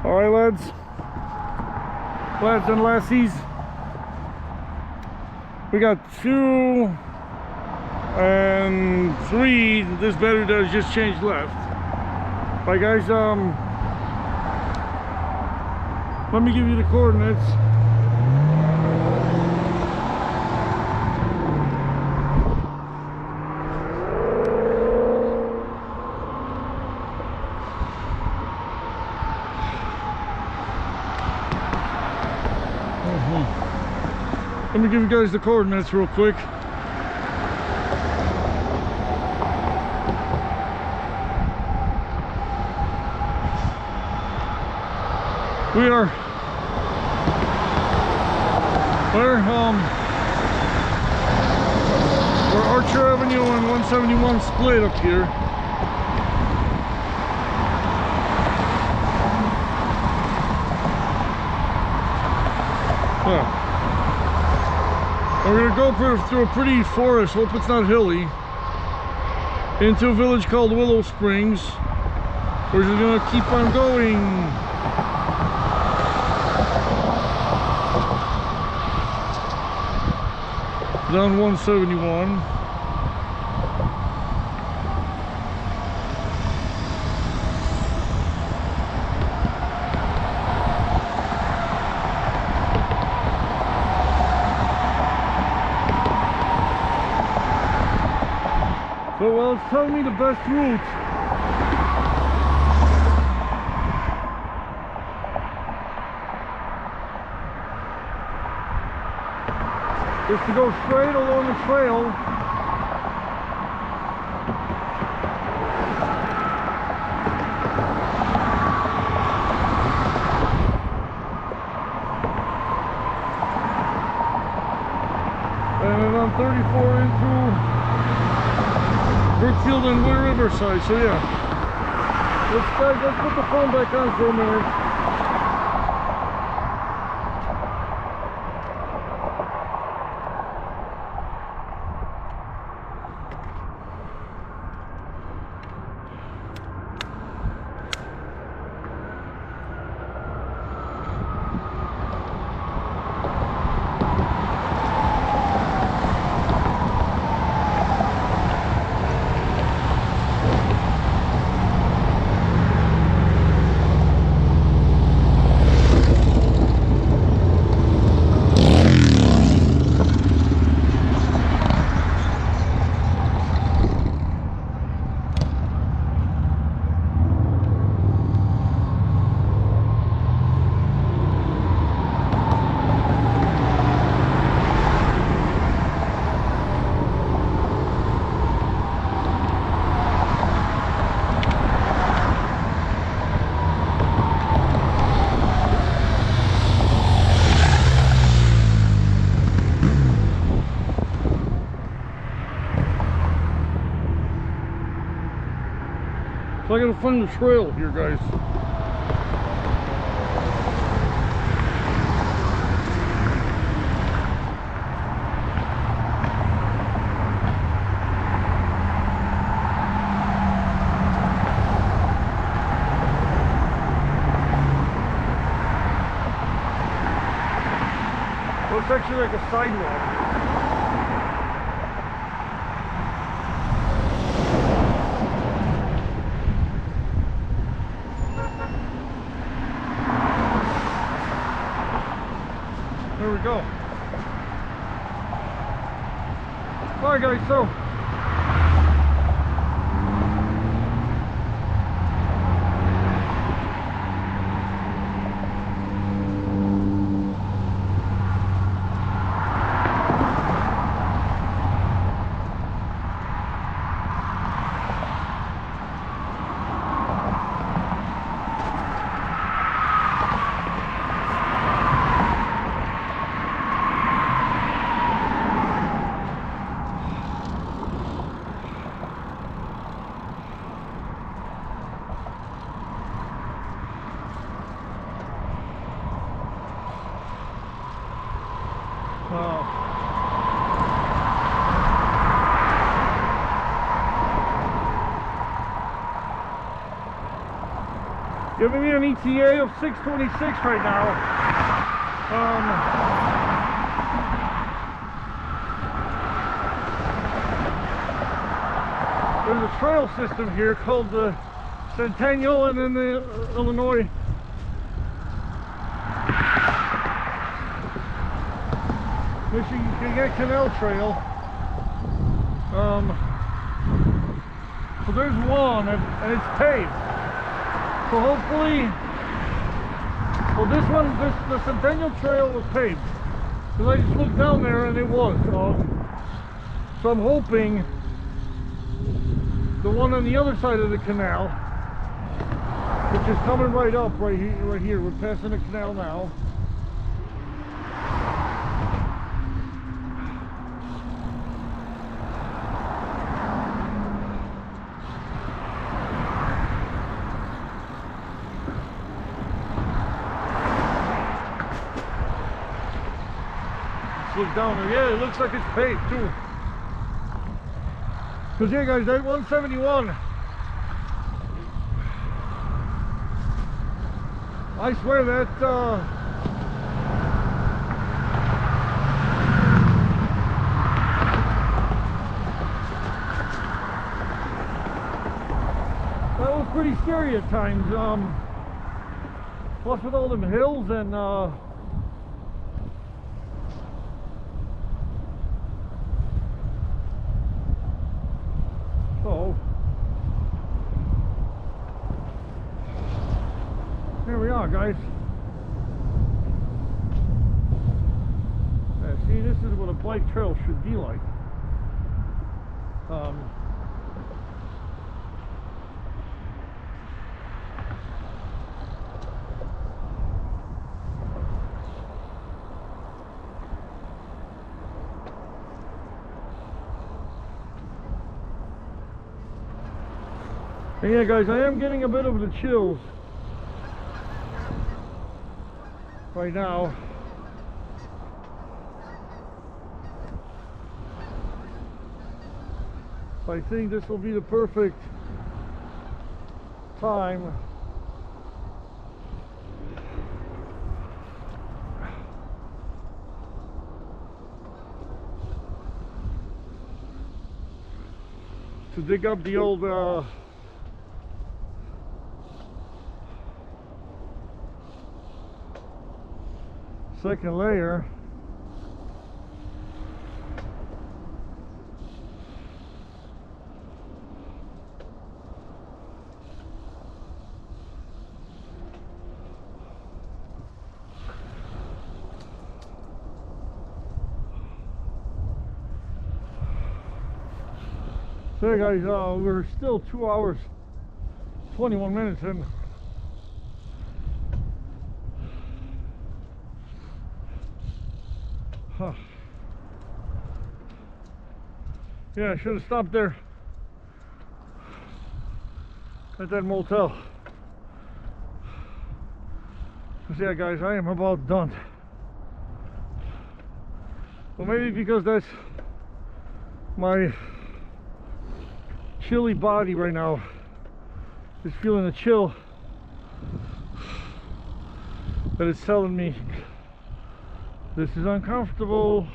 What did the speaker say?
Alright, lads and lassies, we got 2 and 3. This battery does just change left. Alright guys, let me give you the coordinates. Let me give you guys the coordinates real quick. We're Archer Avenue and 171 split up here. We're gonna go through a pretty forest, hope it's not hilly, into a village called Willow Springs. We're just gonna keep on going. Down 171. So, well, it's telling me the best route. Is to go straight along the trail. And then on 34 into Brookfield and Weir Riverside. So yeah, let's put the phone back on for a minute. So I gotta find the trail here, guys. Well, it's actually like a sidewalk. There we go. Alright guys, so Giving me an ETA of 626 right now. There's a trail system here called the Centennial and then the Illinois Michigan Canal Trail. So there's one and it's paved. So hopefully, well, the Centennial Trail was paved. Because I just looked down there and it was. So I'm hoping the one on the other side of the canal, which is coming right up right here. We're passing the canal now. Look down there. Yeah, it looks like it's paved too. Because yeah, guys, that 171, I swear that that was pretty scary at times. Plus with all them hills and here we are, guys. Yeah, see, this is what a bike trail should be like. And yeah, guys, I am getting a bit of the chills right now. I think this will be the perfect time to dig up the old second layer. So hey guys, we're still 2 hours 21 minutes in. Huh. Yeah, I should have stopped there at that motel. Because yeah, guys, I am about done. Well, maybe because that's my chilly body right now is feeling a chill that it's telling me this is uncomfortable.